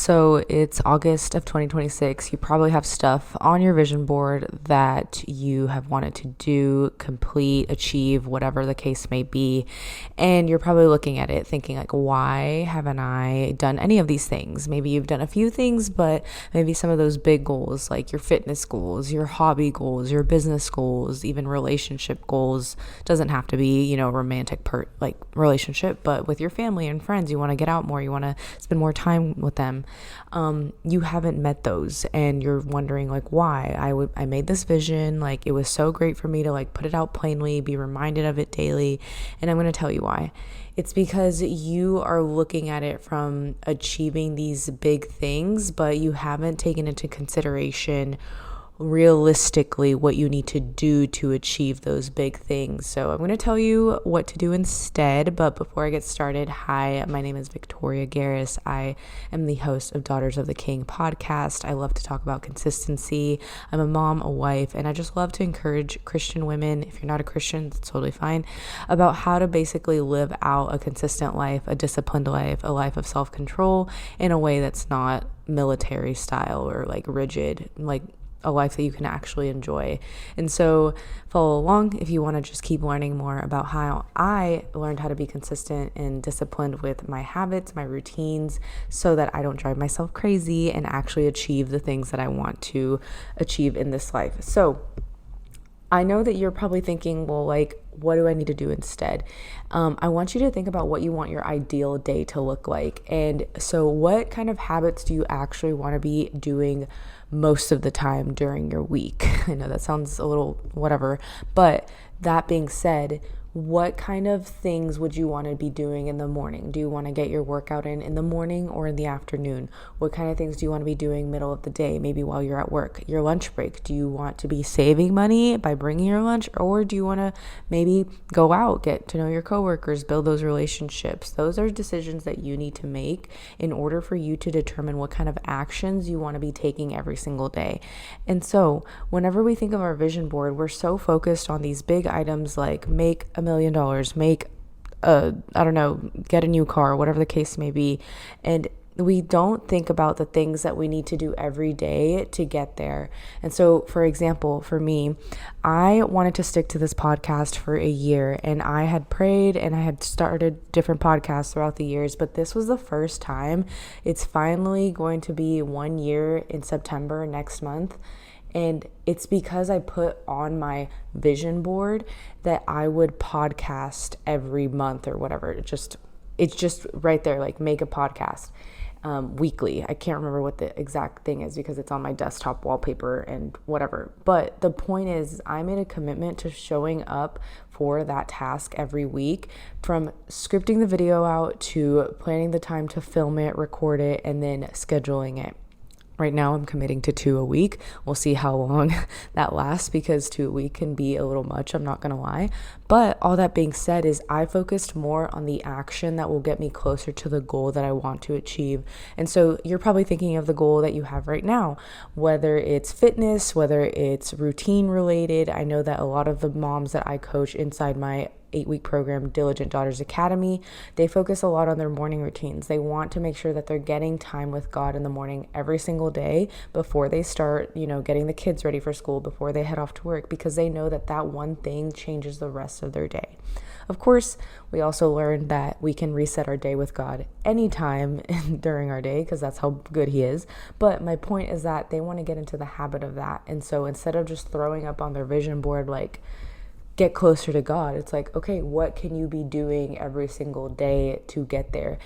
So it's August of 2026. You probably have stuff on your vision board that you have wanted to do, complete, achieve, whatever the case may be. And you're probably looking at it thinking like, why haven't I done any of these things? Maybe you've done a few things, but maybe some of those big goals, like your fitness goals, your hobby goals, your business goals, even relationship goals, doesn't have to be, romantic relationship, but with your family and friends, you want to get out more, you want to spend more time with them. You haven't met those and you're wondering like why. I made this vision, like it was so great for me to like put it out plainly, be reminded of it daily, and I'm going to tell you why. It's because you are looking at it from achieving these big things, but you haven't taken into consideration realistically what you need to do to achieve those big things. So I'm going to tell you what to do instead. But before I get started, hi, my name is Victoria Garris. I am the host of Daughters of the King podcast. I love to talk about consistency. I'm a mom, a wife, and I just love to encourage Christian women, if you're not a Christian, it's totally fine, about how to basically live out a consistent life, a disciplined life, a life of self-control in a way that's not military style or like rigid, like a life that you can actually enjoy. And so follow along if you want to just keep learning more about how I learned how to be consistent and disciplined with my habits, my routines, so that I don't drive myself crazy and actually achieve the things that I want to achieve in this life. So I know that you're probably thinking, well, like, what do I need to do instead? I want you to think about what you want your ideal day to look like. And so what kind of habits do you actually want to be doing most of the time during your week? I know that sounds a little whatever, but that being said, what kind of things would you want to be doing in the morning? Do you want to get your workout in the morning or in the afternoon? What kind of things do you want to be doing middle of the day, maybe while you're at work? Your lunch break, do you want to be saving money by bringing your lunch, or do you want to maybe go out, get to know your coworkers, build those relationships? Those are decisions that you need to make in order for you to determine what kind of actions you want to be taking every single day. And so whenever we think of our vision board, we're so focused on these big items like make $1 million, make get a new car, whatever the case may be. And we don't think about the things that we need to do every day to get there. And so, for example, for me, I wanted to stick to this podcast for a year, and I had prayed and I had started different podcasts throughout the years, but this was the first time. It's finally going to be 1 year in September next month. And it's because I put on my vision board that I would podcast every month or whatever. It's just right there, like make a podcast weekly. I can't remember what the exact thing is because it's on my desktop wallpaper and whatever. But the point is, I made a commitment to showing up for that task every week, from scripting the video out to planning the time to film it, record it, and then scheduling it. Right now I'm committing to 2 a week. We'll see how long that lasts, because 2 a week can be a little much, I'm not going to lie. But all that being said is I focused more on the action that will get me closer to the goal that I want to achieve. And so you're probably thinking of the goal that you have right now, whether it's fitness, whether it's routine related. I know that a lot of the moms that I coach inside my 8-week program, Diligent Daughters Academy, they focus a lot on their morning routines. They want to make sure that they're getting time with God in the morning every single day before they start, getting the kids ready for school, before they head off to work, because they know that that one thing changes the rest of their day. Of course, we also learned that we can reset our day with God anytime during our day, because that's how good He is. But my point is that they want to get into the habit of that. And so instead of just throwing up on their vision board, like, get closer to God, it's like, okay, what can you be doing every single day to get there?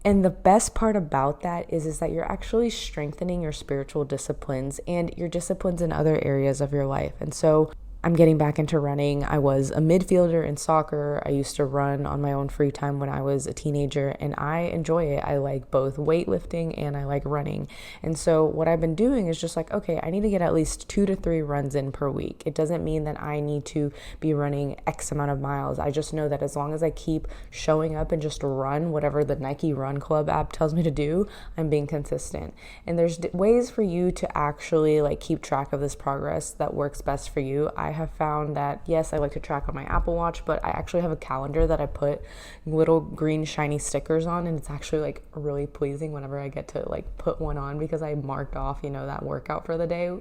And the best part about that is that you're actually strengthening your spiritual disciplines and your disciplines in other areas of your life. And so I'm getting back into running. I was a midfielder in soccer. I used to run on my own free time when I was a teenager, and I enjoy it. I like both weightlifting and I like running. And so what I've been doing is just like, okay, I need to get at least 2 to 3 runs in per week. It doesn't mean that I need to be running X amount of miles. I just know that as long as I keep showing up and just run whatever the Nike Run Club app tells me to do, I'm being consistent. And there's ways for you to actually like keep track of this progress that works best for you. I I have found that, yes, I like to track on my Apple Watch, but I actually have a calendar that I put little green shiny stickers on, and it's actually like really pleasing whenever I get to like put one on because I marked off, that workout for the day.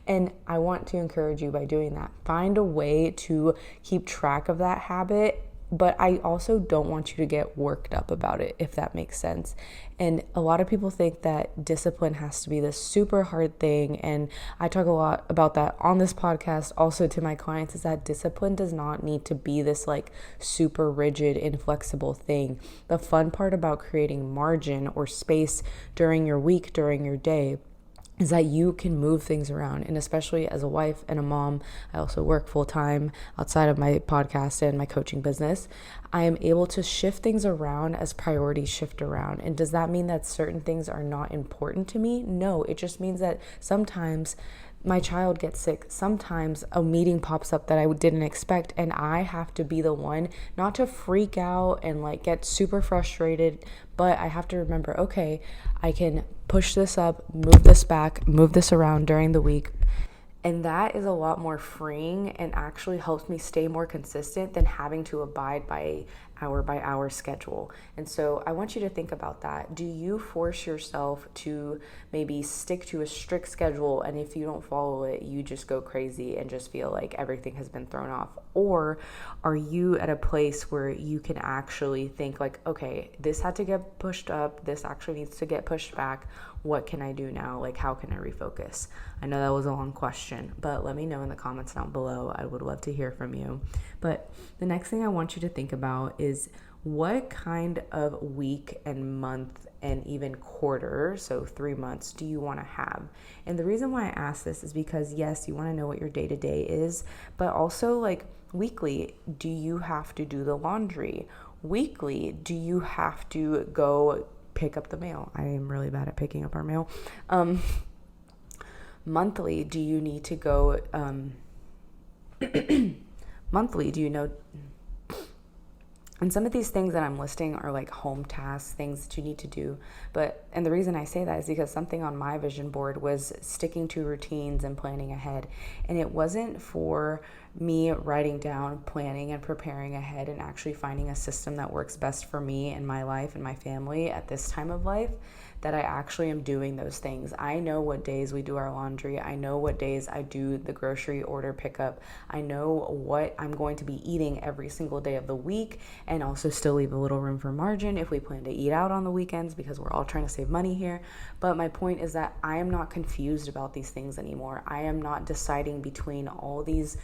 And I want to encourage you by doing that. Find a way to keep track of that habit, but I also don't want you to get worked up about it, if that makes sense. And a lot of people think that discipline has to be this super hard thing. And I talk a lot about that on this podcast also to my clients, is that discipline does not need to be this like super rigid, inflexible thing. The fun part about creating margin or space during your week, during your day, is that you can move things around. And especially as a wife and a mom, I also work full time outside of my podcast and my coaching business. I am able to shift things around as priorities shift around. And does that mean that certain things are not important to me? No, it just means that sometimes my child gets sick. Sometimes a meeting pops up that I didn't expect, and I have to be the one not to freak out and like get super frustrated, but I have to remember, okay, I can push this up, move this back, move this around during the week. And that is a lot more freeing and actually helps me stay more consistent than having to abide by by hour schedule. And so I want you to think about that. Do you force yourself to maybe stick to a strict schedule, and if you don't follow it, you just go crazy and just feel like everything has been thrown off? Or are you at a place where you can actually think like, okay, this had to get pushed up, this actually needs to get pushed back. What can I do now? Like, how can I refocus? I know that was a long question, but let me know in the comments down below. I would love to hear from you. But the next thing I want you to think about is what kind of week and month and even quarter, so 3 months, do you want to have? And the reason why I ask this is because, yes, you want to know what your day-to-day is, but also like weekly, do you have to do the laundry? Weekly, do you have to go pick up the mail? I am really bad at picking up our mail. Monthly, do you need to go monthly, do you know? And some of these things that I'm listing are like home tasks, things that you need to do. And the reason I say that is because something on my vision board was sticking to routines and planning ahead. And it wasn't for me writing down, planning and preparing ahead and actually finding a system that works best for me and my life and my family at this time of life, that I actually am doing those things. I know what days we do our laundry. I know what days I do the grocery order pickup. I know what I'm going to be eating every single day of the week, and also still leave a little room for margin if we plan to eat out on the weekends, because we're all trying to save money here. But my point is that I am not confused about these things anymore. I am not deciding between all these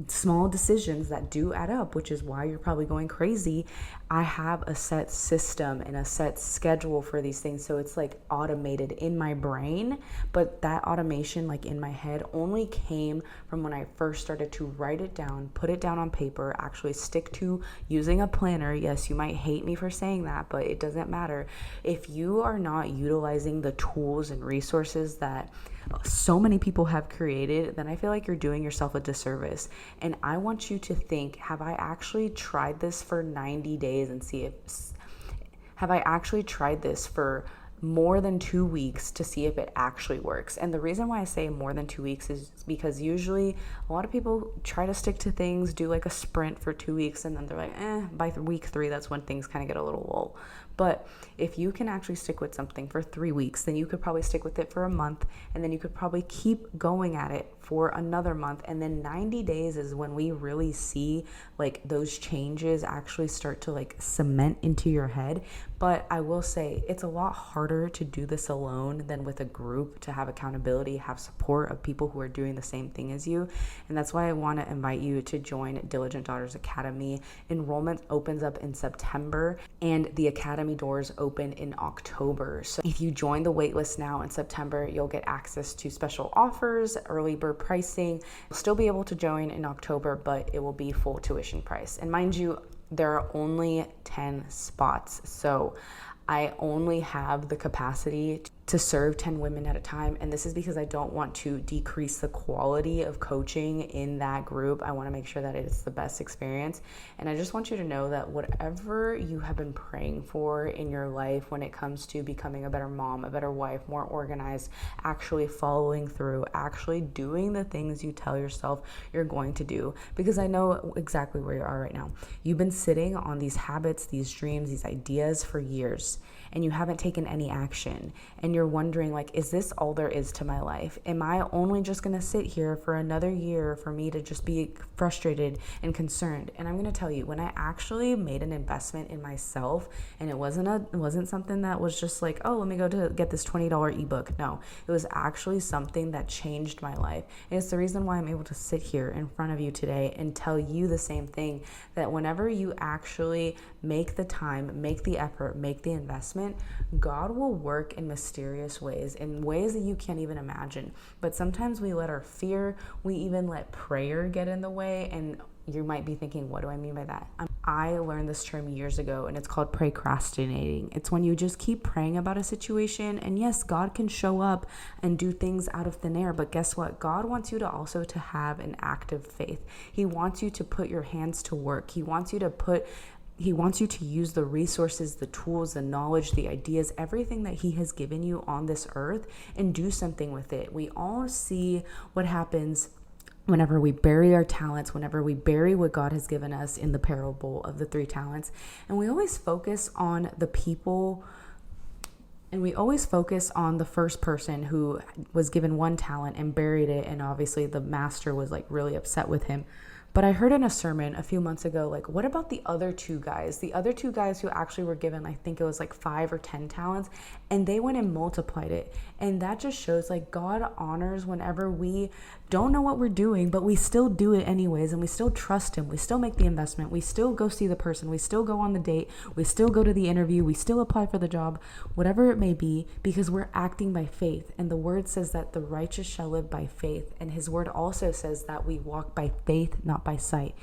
small decisions that do add up, which is why you're probably going crazy. I have a set system and a set schedule for these things, so it's like automated in my brain. But that automation, like in my head, only came from when I first started to write it down, put it down on paper, actually stick to using a planner. Yes, you might hate me for saying that, but it doesn't matter. If you are not utilizing the tools and resources that so many people have created, then I feel like you're doing yourself a disservice. And I want you to think, have I actually tried this for 90 days and have I actually tried this for more than 2 weeks to see if it actually works? And the reason why I say more than 2 weeks is because usually a lot of people try to stick to things, do like a sprint for 2 weeks, and then they're like, by week 3, that's when things kind of get a little lull. But if you can actually stick with something for 3 weeks, then you could probably stick with it for a month, and then you could probably keep going at it for another month. And then 90 days is when we really see like those changes actually start to like cement into your head. But I will say it's a lot harder to do this alone than with a group, to have accountability, have support of people who are doing the same thing as you. And that's why I want to invite you to join Diligent Daughters Academy. Enrollment opens up in September, and the Academy doors open in October. So if you join the waitlist now in September, you'll get access to special offers, early bird pricing. You'll still be able to join in October, but it will be full tuition price. And mind you, there are only 10 spots. So I only have the capacity to serve 10 women at a time. And this is because I don't want to decrease the quality of coaching in that group. I want to make sure that it's the best experience. And I just want you to know that whatever you have been praying for in your life when it comes to becoming a better mom, a better wife, more organized, actually following through, actually doing the things you tell yourself you're going to do, because I know exactly where you are right now. You've been sitting on these habits, these dreams, these ideas for years, and you haven't taken any action, and you're wondering, like, is this all there is to my life? Am I only just going to sit here for another year for me to just be frustrated and concerned? And I'm going to tell you, when I actually made an investment in myself, and it wasn't something that was just like, oh, let me go to get this $20 ebook. No, it was actually something that changed my life. And it's the reason why I'm able to sit here in front of you today and tell you the same thing, that whenever you actually make the time, make the effort, make the investment, God will work in mysterious ways, in ways that you can't even imagine. But sometimes we let our fear, we even let prayer get in the way. And you might be thinking, what do I mean by that? I learned this term years ago, and it's called procrastinating. It's when you just keep praying about a situation, and yes, God can show up and do things out of thin air, but guess what? God wants you to also to have an active faith. He wants you to put your hands to work. He wants you to use the resources, the tools, the knowledge, the ideas, everything that he has given you on this earth, and do something with it. We all see what happens whenever we bury our talents, whenever we bury what God has given us in the parable of the 3 talents. And we always focus on the people, and we always focus on the first person who was given 1 talent and buried it. And obviously the master was like really upset with him. But I heard in a sermon a few months ago, like, what about the other 2 guys? The other 2 guys who actually were given, I think it was like 5 or 10 talents, and they went and multiplied it. And that just shows, like, God honors whenever we don't know what we're doing, but we still do it anyways, and we still trust him. We still make the investment. We still go see the person. We still go on the date. We still go to the interview. We still apply for the job, whatever it may be, because we're acting by faith. And the word says that the righteous shall live by faith. And his word also says that we walk by faith, not by sight.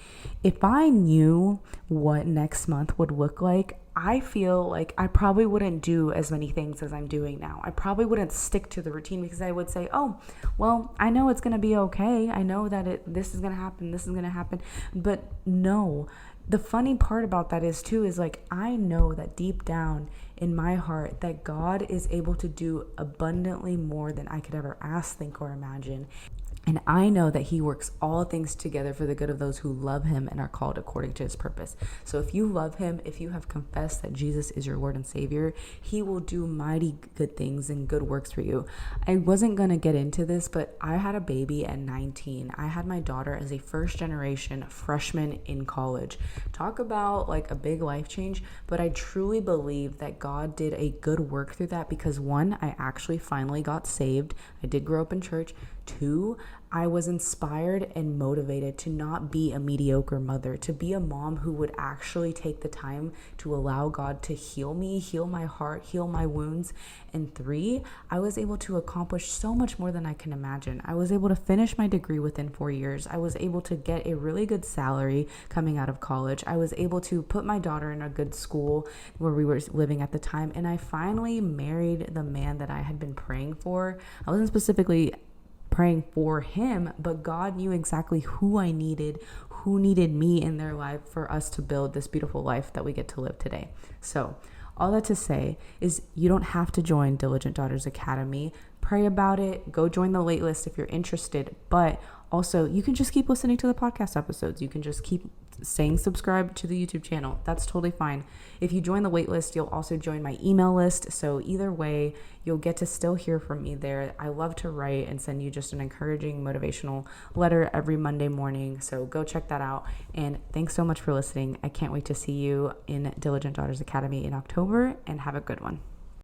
If I knew what next month would look like, I feel like I probably wouldn't do as many things as I'm doing now. I probably wouldn't stick to the routine, because I would say, oh, well, I know it's going to be okay. I know that this is going to happen. This is going to happen. But no, the funny part about that is like, I know that deep down in my heart that God is able to do abundantly more than I could ever ask, think, or imagine. And I know that he works all things together for the good of those who love him and are called according to his purpose. So if you love him, if you have confessed that Jesus is your Lord and Savior, he will do mighty good things and good works for you. I wasn't going to get into this, but I had a baby at 19. I had my daughter as a first generation freshman in college. Talk about like a big life change. But I truly believe that God did a good work through that, because 1, I actually finally got saved. I did grow up in church. 2, I was inspired and motivated to not be a mediocre mother, to be a mom who would actually take the time to allow God to heal me, heal my heart, heal my wounds. And 3, I was able to accomplish so much more than I can imagine. I was able to finish my degree within 4 years. I was able to get a really good salary coming out of college. I was able to put my daughter in a good school where we were living at the time. And I finally married the man that I had been praying for. I wasn't specifically praying for him, but God knew exactly who I needed, who needed me in their life for us to build this beautiful life that we get to live today. So all that to say is, you don't have to join Diligent Daughters Academy. Pray about it. Go join the waitlist if you're interested. But also, you can just keep listening to the podcast episodes. You can just keep staying subscribed to the YouTube channel. That's totally fine. If you join the waitlist, you'll also join my email list. So either way, you'll get to still hear from me there. I love to write and send you just an encouraging, motivational letter every Monday morning. So go check that out. And thanks so much for listening. I can't wait to see you in Diligent Daughters Academy in October, and have a good one.